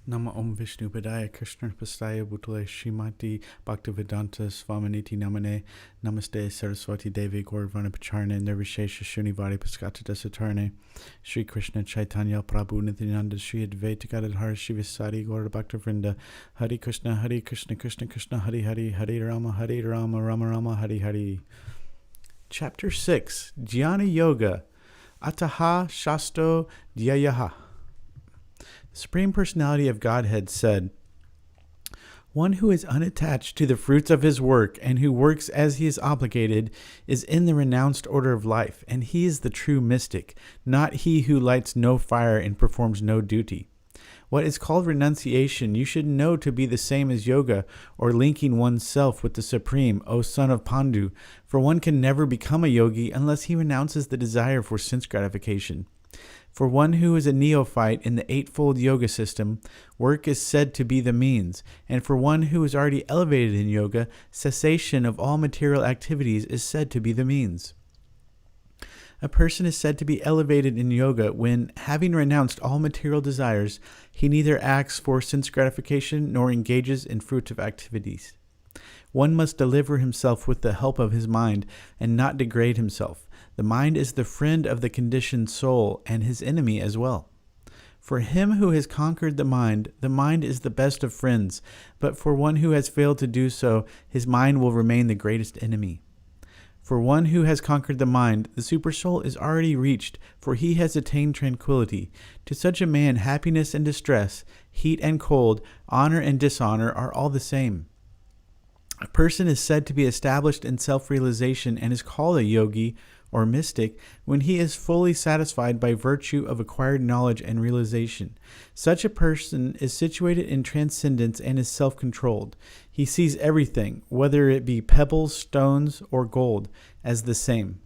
Nama Om Vishnu Padaya Krishna Pastaya Bhutale Srimati Bhaktivedanta Swaminiti Namane Namaste Saraswati Devi Gaurvana Pacharne Nirvishesha Shunivari Paskata Dasatarne Shri Krishna Chaitanya Prabhu Nityananda Shri Advaita Gadadhar Shivasari Gaur Bhaktivinoda Hari Krishna Krishna Krishna Hari Hari Hare Rama Rama Rama Hari Hari. Chapter 6 Jnana Yoga Ataha Shasto Dhyayaha. The Supreme Personality of Godhead said, "One who is unattached to the fruits of his work and who works as he is obligated is in the renounced order of life, and he is the true mystic, not he who lights no fire and performs no duty. What is called renunciation you should know to be the same as yoga, or linking oneself with the Supreme, O son of Pandu, for one can never become a yogi unless he renounces the desire for sense gratification. For one who is a neophyte in the eightfold yoga system, work is said to be the means, and for one who is already elevated in yoga, cessation of all material activities is said to be the means. A person is said to be elevated in yoga when, having renounced all material desires, he neither acts for sense gratification nor engages in fruitive activities. One must deliver himself with the help of his mind and not degrade himself. The mind is the friend of the conditioned soul and his enemy as well. For him who has conquered the mind is the best of friends, but for one who has failed to do so, his mind will remain the greatest enemy. For one who has conquered the mind, the supersoul is already reached, for he has attained tranquility. To such a man, happiness and distress, heat and cold, honor and dishonor are all the same. A person is said to be established in self-realization and is called a yogi or mystic when he is fully satisfied by virtue of acquired knowledge and realization. Such a person is situated in transcendence and is self-controlled. He sees everything, whether it be pebbles, stones, or gold, as the same.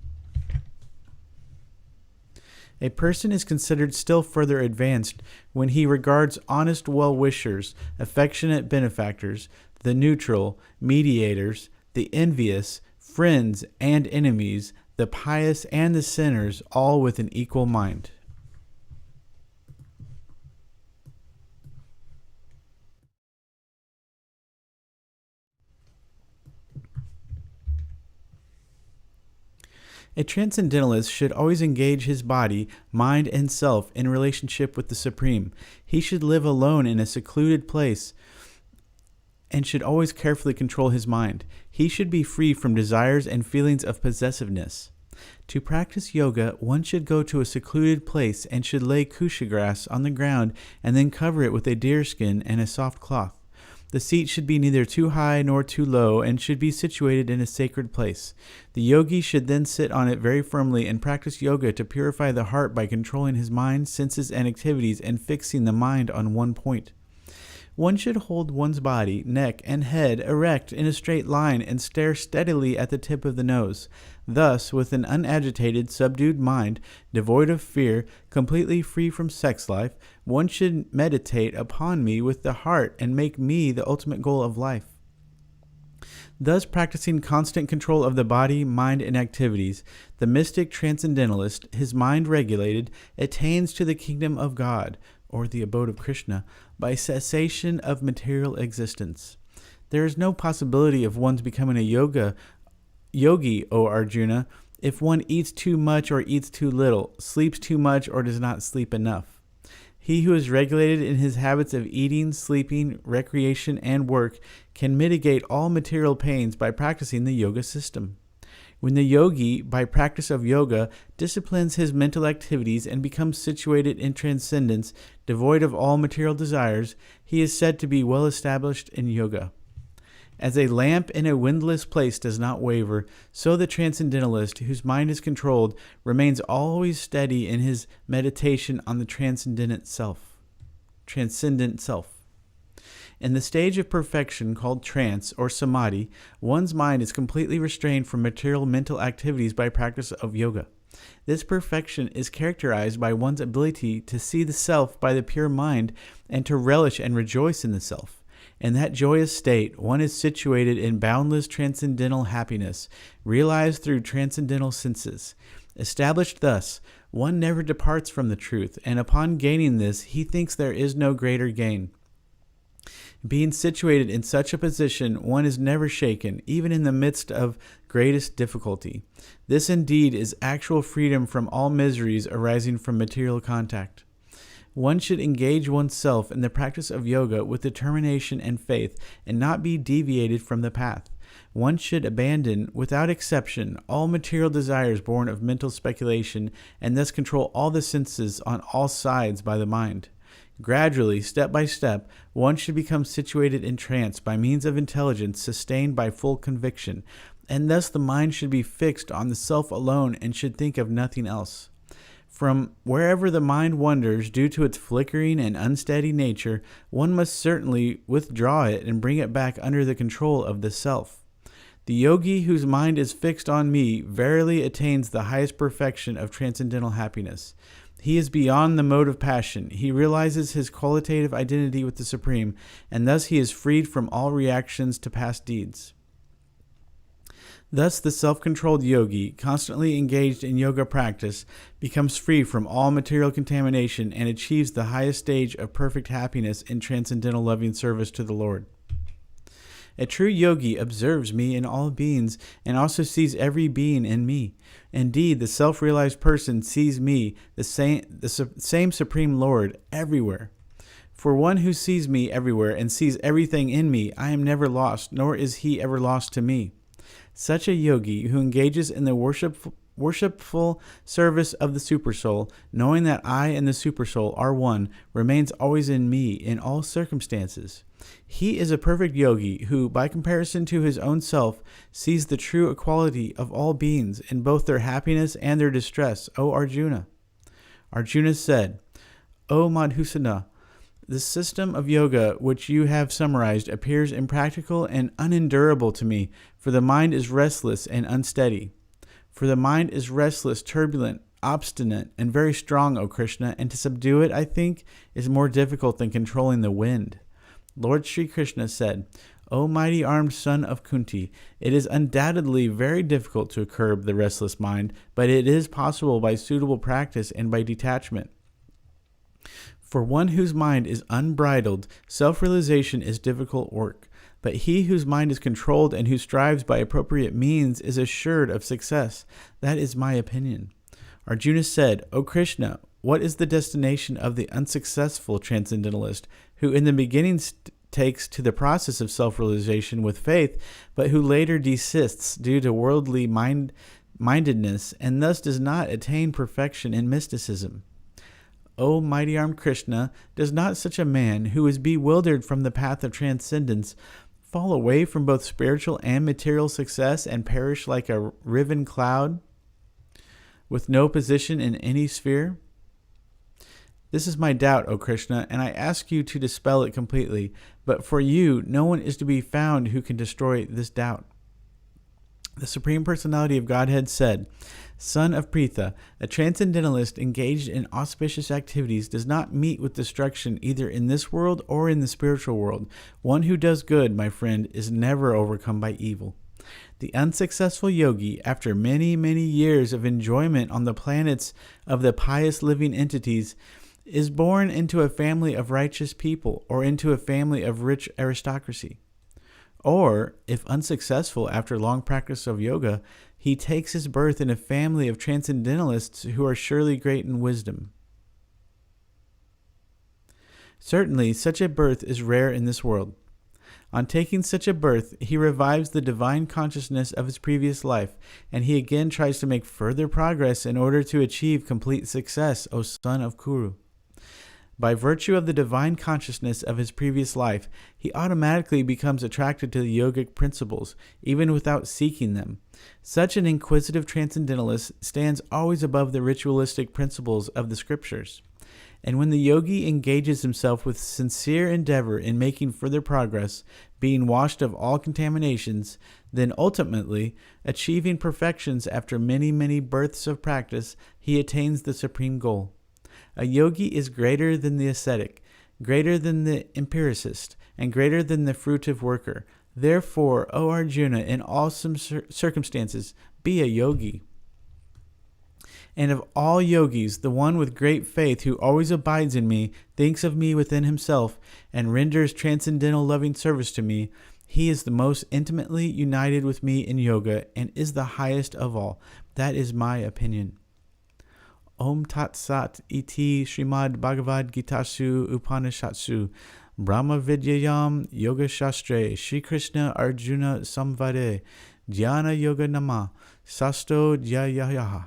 A person is considered still further advanced when he regards honest well-wishers, affectionate benefactors, the neutral, mediators, the envious, friends and enemies, the pious and the sinners, all with an equal mind." A transcendentalist should always engage his body, mind, and self in relationship with the Supreme. He should live alone in a secluded place and should always carefully control his mind. He should be free from desires and feelings of possessiveness. To practice yoga, one should go to a secluded place and should lay kusha grass on the ground and then cover it with a deerskin and a soft cloth. The seat should be neither too high nor too low and should be situated in a sacred place. The yogi should then sit on it very firmly and practice yoga to purify the heart by controlling his mind, senses, and activities and fixing the mind on one point. One should hold one's body, neck, and head erect in a straight line and stare steadily at the tip of the nose. Thus, with an unagitated, subdued mind, devoid of fear, completely free from sex life, one should meditate upon me with the heart and make me the ultimate goal of life. Thus, practicing constant control of the body, mind, and activities, the mystic transcendentalist, his mind regulated, attains to the kingdom of God, or the abode of Krishna, by cessation of material existence. There is no possibility of one's becoming a yogi, O Arjuna, if one eats too much or eats too little, sleeps too much or does not sleep enough. He who is regulated in his habits of eating, sleeping, recreation, and work can mitigate all material pains by practicing the yoga system. When the yogi, by practice of yoga, disciplines his mental activities and becomes situated in transcendence, devoid of all material desires, he is said to be well established in yoga. As a lamp in a windless place does not waver, so the transcendentalist, whose mind is controlled, remains always steady in his meditation on the transcendent self. In the stage of perfection called trance or samadhi, one's mind is completely restrained from material mental activities by practice of yoga. This perfection is characterized by one's ability to see the self by the pure mind and to relish and rejoice in the self. In that joyous state, one is situated in boundless transcendental happiness, realized through transcendental senses. Established thus, one never departs from the truth, and upon gaining this, he thinks there is no greater gain. Being situated in such a position, one is never shaken, even in the midst of greatest difficulty. This indeed is actual freedom from all miseries arising from material contact. One should engage oneself in the practice of yoga with determination and faith and not be deviated from the path. One should abandon, without exception, all material desires born of mental speculation and thus control all the senses on all sides by the mind. Gradually, step by step, one should become situated in trance by means of intelligence sustained by full conviction, and thus the mind should be fixed on the self alone and should think of nothing else. From wherever the mind wanders due to its flickering and unsteady nature, one must certainly withdraw it and bring it back under the control of the self. The yogi whose mind is fixed on me verily attains the highest perfection of transcendental happiness. He is beyond the mode of passion. He realizes his qualitative identity with the Supreme, and thus he is freed from all reactions to past deeds. Thus the self-controlled yogi, constantly engaged in yoga practice, becomes free from all material contamination and achieves the highest stage of perfect happiness in transcendental loving service to the Lord. A true yogi observes me in all beings and also sees every being in me. Indeed, the self-realized person sees me, the same Supreme Lord, everywhere. For one who sees me everywhere and sees everything in me, I am never lost, nor is he ever lost to me. Such a yogi who engages in the worshipful service of the Supersoul, knowing that I and the Supersoul are one, remains always in me in all circumstances. He is a perfect yogi who, by comparison to his own self, sees the true equality of all beings in both their happiness and their distress, O Arjuna. Arjuna said, O Madhusudana, the system of yoga which you have summarized appears impractical and unendurable to me, for the mind is restless and unsteady. For the mind is restless, turbulent, obstinate, and very strong, O Krishna, and to subdue it, I think, is more difficult than controlling the wind. Lord Sri Krishna said, O mighty armed son of Kunti, it is undoubtedly very difficult to curb the restless mind, but it is possible by suitable practice and by detachment. For one whose mind is unbridled, self-realization is difficult work, but he whose mind is controlled and who strives by appropriate means is assured of success. That is my opinion. Arjuna said, O Krishna, what is the destination of the unsuccessful transcendentalist, who in the beginning takes to the process of self-realization with faith, but who later desists due to worldly mindedness, and thus does not attain perfection in mysticism? O mighty armed Krishna, does not such a man, who is bewildered from the path of transcendence, fall away from both spiritual and material success and perish like a riven cloud with no position in any sphere? This is my doubt, O Krishna, and I ask you to dispel it completely. But for you, no one is to be found who can destroy this doubt. The Supreme Personality of Godhead said, Son of Pritha, a transcendentalist engaged in auspicious activities does not meet with destruction either in this world or in the spiritual world. One who does good, my friend, is never overcome by evil. The unsuccessful yogi, after many, many years of enjoyment on the planets of the pious living entities, is born into a family of righteous people or into a family of rich aristocracy. Or, if unsuccessful after long practice of yoga, he takes his birth in a family of transcendentalists who are surely great in wisdom. Certainly, such a birth is rare in this world. On taking such a birth, he revives the divine consciousness of his previous life, and he again tries to make further progress in order to achieve complete success, O son of Kuru. By virtue of the divine consciousness of his previous life, he automatically becomes attracted to the yogic principles, even without seeking them. Such an inquisitive transcendentalist stands always above the ritualistic principles of the scriptures. And when the yogi engages himself with sincere endeavor in making further progress, being washed of all contaminations, then ultimately, achieving perfections after many, many births of practice, he attains the supreme goal. A yogi is greater than the ascetic, greater than the empiricist, and greater than the fruitive worker. Therefore, O Arjuna, in all circumstances, be a yogi. And of all yogis, the one with great faith who always abides in me, thinks of me within himself, and renders transcendental loving service to me, he is the most intimately united with me in yoga and is the highest of all. That is my opinion. Om Tat Sat Iti Srimad Bhagavad Gitasu Upanishatsu Brahma Vidyayam Yoga Shastre Shri Krishna Arjuna Samvade Dhyana Yoga Nama Sasto Dhyayaha.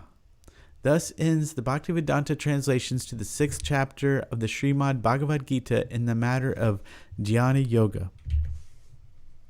Thus ends the Bhaktivedanta translations to the 6th chapter of the Srimad Bhagavad Gita in the matter of Dhyana Yoga.